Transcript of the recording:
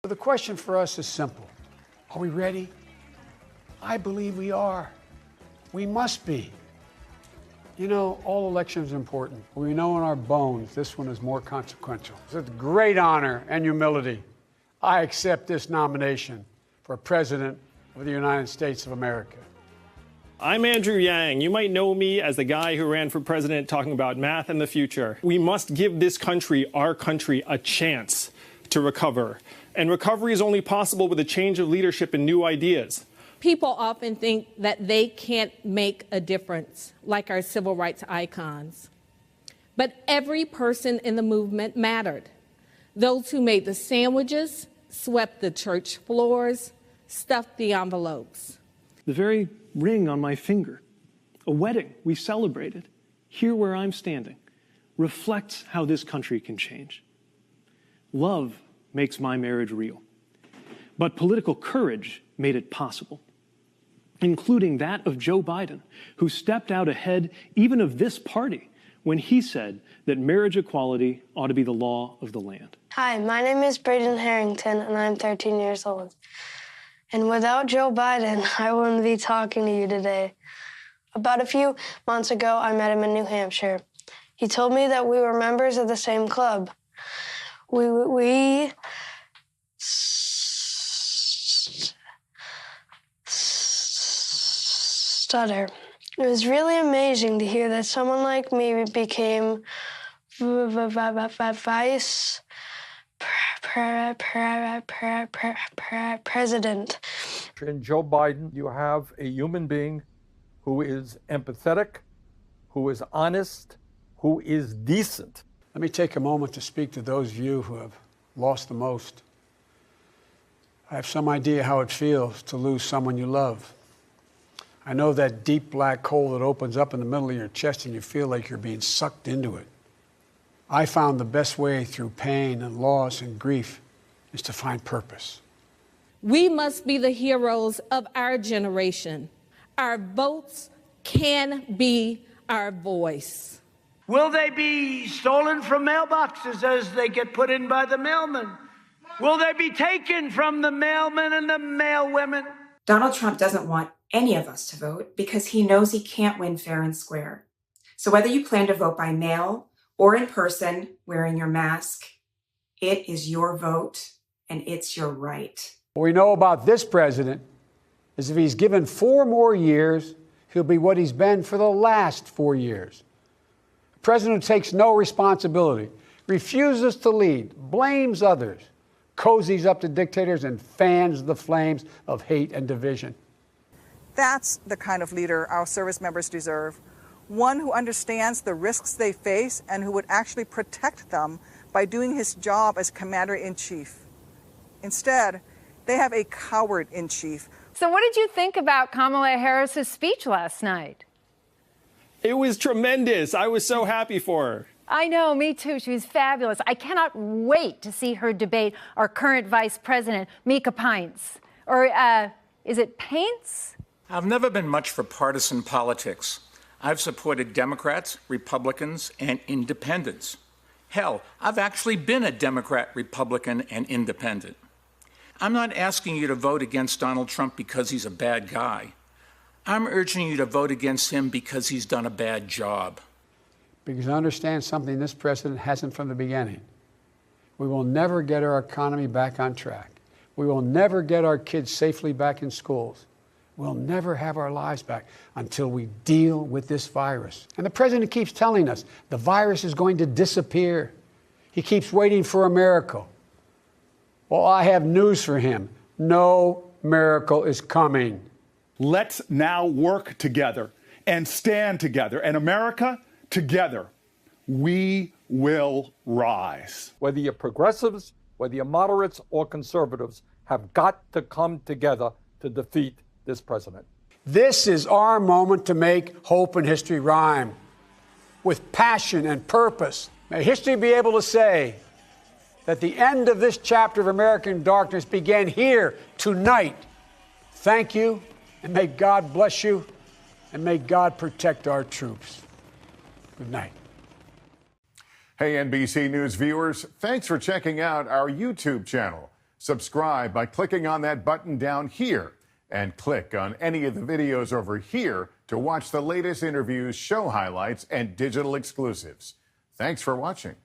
The question for us is simple. Are we ready? I believe we are. We must be. You know, all elections are important. We know in our bones this one is more consequential. It's a great honor and humility. I accept this nomination for President of the United States of America. I'm Andrew Yang. You might know me as the guy who ran for president talking about math and the future. We must give this country, our country, a chance to recover. And recovery is only possible with a change of leadership and new ideas. People often think that they can't make a difference, like our civil rights icons. But every person in the movement mattered. Those who made the sandwiches, swept the church floors, stuffed the envelopes. The very ring on my finger, a wedding we celebrated, here where I'm standing, reflects how this country can change. Love makes my marriage real, but political courage made it possible, including that of Joe Biden, who stepped out ahead even of this party when he said that marriage equality ought to be the law of the land. Hi, my name is Braden Harrington, and I'm 13 years old. And without Joe Biden, I wouldn't be talking to you today. About a few months ago, I met him in New Hampshire. He told me that we were members of the same club. We stutter. It was really amazing to hear that someone like me became vice president. In Joe Biden, you have a human being who is empathetic, who is honest, who is decent. Let me take a moment to speak to those of you who have lost the most. I have some idea how it feels to lose someone you love. I know that deep black hole that opens up in the middle of your chest and you feel like you're being sucked into it. I found the best way through pain and loss and grief is to find purpose. We must be the heroes of our generation. Our votes can be our voice. Will they be stolen from mailboxes as they get put in by the mailman? Will they be taken from the mailmen and the mailwomen? Donald Trump doesn't want any of us to vote because he knows he can't win fair and square. So whether you plan to vote by mail or in person wearing your mask, it is your vote and it's your right. What we know about this president is if he's given 4 more years, he'll be what he's been for the last 4 years. A president who takes no responsibility, refuses to lead, blames others, cozies up to dictators, and fans the flames of hate and division. That's the kind of leader our service members deserve. One who understands the risks they face and who would actually protect them by doing his job as commander-in-chief. Instead, they have a coward-in-chief. So what did you think about Kamala Harris's speech last night? It was tremendous. I was so happy for her. I know, me too. She was fabulous. I cannot wait to see her debate our current vice president, Mika Pince. Or is it Paints? I've never been much for partisan politics. I've supported Democrats, Republicans, and independents. Hell, I've actually been a Democrat, Republican, and independent. I'm not asking you to vote against Donald Trump because he's a bad guy. I'm urging you to vote against him because he's done a bad job. Because I understand something this president hasn't from the beginning. We will never get our economy back on track. We will never get our kids safely back in schools. We'll never have our lives back until we deal with this virus. And the president keeps telling us the virus is going to disappear. He keeps waiting for a miracle. Well, I have news for him. No miracle is coming. Let's now work together and stand together. And America, together, we will rise. Whether you're progressives, whether you're moderates or conservatives, have got to come together to defeat this president. This is our moment to make hope and history rhyme with passion and purpose. May history be able to say that the end of this chapter of American darkness began here tonight. Thank you, and may God bless you, and may God protect our troops. Good night. Hey, NBC News viewers, thanks for checking out our YouTube channel. Subscribe by clicking on that button down here and click on any of the videos over here to watch the latest interviews, show highlights, and digital exclusives. Thanks for watching.